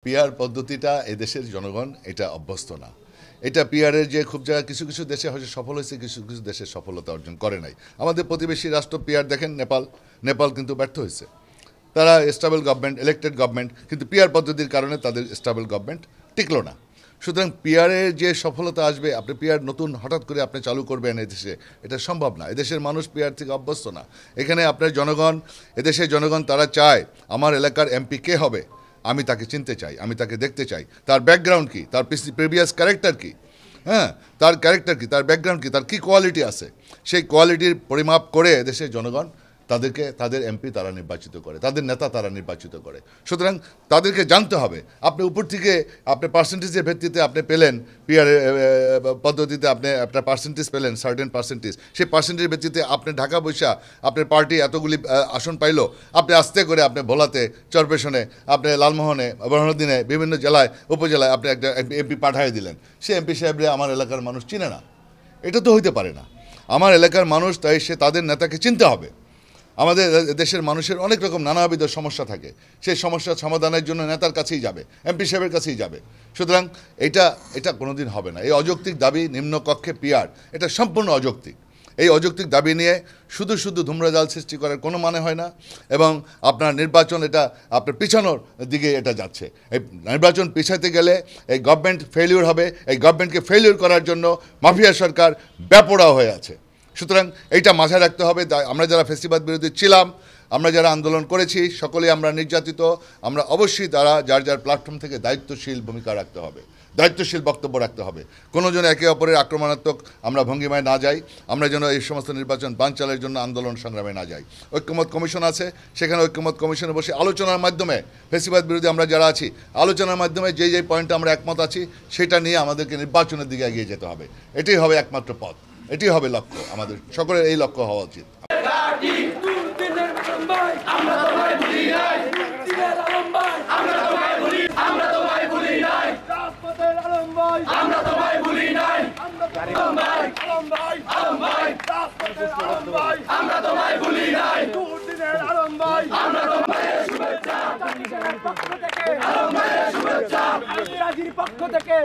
PR পদ্ধতিটা এদেশের জনগণ এটা অভ্যস্ত না। এটা পিআরের যে খুব জায়গা কিছু কিছু দেশে হয়তো সফল হয়েছে, কিছু কিছু দেশে সফলতা অর্জন করে নাই। আমাদের প্রতিবেশী রাষ্ট্র পিআর দেখেন নেপাল কিন্তু ব্যর্থ হয়েছে। তারা স্টেবল গভর্নমেন্ট, ইলেক্টেড গভর্নমেন্ট, কিন্তু পিআর পদ্ধতির কারণে তাদের স্টেবল গভর্নমেন্ট টিকলো না। সুতরাং পিআরের যে সফলতা আসবে, আপনি পিআর নতুন হঠাৎ করে আপনি চালু করবেন এদেশে, এটা সম্ভব না। এদেশের মানুষ পিআর থেকে অভ্যস্ত না। এখানে আপনার জনগণ, এদেশের জনগণ তারা চায় আমার এলাকার এমপি কে হবে, আমি তাকে চিনতে চাই, আমি তাকে দেখতে চাই, তার ব্যাকগ্রাউন্ড কী, তার প্রিভিয়াস ক্যারেক্টার কী, হ্যাঁ, তার ক্যারেক্টার কী, তার ব্যাকগ্রাউন্ড কী, তার কী কোয়ালিটি আছে, সেই কোয়ালিটির পরিমাপ করে দেশের জনগণ তাদেরকে তাদের এমপি তারা নির্বাচিত করে, তাদের নেতা তারা নির্বাচিত করে। সুতরাং তাদেরকে জানতে হবে, আপনি উপর থেকে আপনি পার্সেন্টেজের ভিত্তিতে আপনি পেলেন, পিআর পদ্ধতিতে আপনি আপনার পার্সেন্টেজ পেলেন, সার্টেন পার্সেন্টেজ, সেই পার্সেন্টেজের ভিত্তিতে আপনি ঢাকা বৈশা আপনার পার্টি এতগুলি আসন পাইলো, আপনি আস্তে করে আপনি ভোলাতে, চরপেশনে, আপনি লালমোহনে, বরহদ্দিনে, বিভিন্ন জেলায় উপজেলায় আপনি একটা এমপি পাঠিয়ে দিলেন। সে এমপি সাহেবরে আমার এলাকার মানুষ চিনে না। এটা তো হইতে পারে না। আমার এলাকার মানুষ, তাই সে তাদের নেতাকে চিনতে হবে। আমাদের দেশের মানুষের অনেক রকম নানাবিধ সমস্যা থাকে, সেই সমস্যার সমাধানের জন্য নেতার কাছেই যাবে, এমপি সাহেবের কাছেই যাবে। সুতরাং এটা কোনোদিন হবে না। এই অযৌক্তিক দাবি নিম্নকক্ষে পিআর, এটা সম্পূর্ণ অযৌক্তিক। এই অযৌক্তিক দাবি নিয়ে শুধু শুধু ধূম্রজাল সৃষ্টি করার কোনো মানে হয় না, এবং আপনার নির্বাচন এটা আপনার পিছানোর দিকে এটা যাচ্ছে। এই নির্বাচন পিছাতে গেলে এই গভর্নমেন্ট ফেলিওর হবে। এই গভর্নমেন্টকে ফেলিওর করার জন্য মাফিয়া সরকার বেপরোয়া হয়ে আছে। সুতরাং এইটা মাথায় রাখতে হবে। আমরা যারা ফ্যাসিবাদ বিরোধী ছিলাম, আমরা যারা আন্দোলন করেছি, সকলেই আমরা নির্যাতিত। আমরা অবশ্যই তারা যার যার প্ল্যাটফর্ম থেকে দায়িত্বশীল ভূমিকা রাখতে হবে, দায়িত্বশীল বক্তব্য রাখতে হবে। কোনো যেন একে অপরের আক্রমণাত্মক আমরা ভঙ্গিমায় না যাই, আমরা যেন এই সমস্ত নির্বাচন বানচালের জন্য আন্দোলন সংগ্রামে না যাই। ঐক্যমত কমিশন আছে, সেখানে ঐক্যমত কমিশনে বসে আলোচনার মাধ্যমে ফ্যাসিবাদ বিরোধী আমরা যারা আছি, আলোচনার মাধ্যমে যেই পয়েন্টে আমরা একমত আছি সেটা নিয়ে আমাদেরকে নির্বাচনের দিকে এগিয়ে যেতে হবে। এটাই হবে একমাত্র পথ, এটি হবে লক্ষ্য। আমাদের সকলের এই লক্ষ্য হওয়া উচিত। পক্ষ থেকে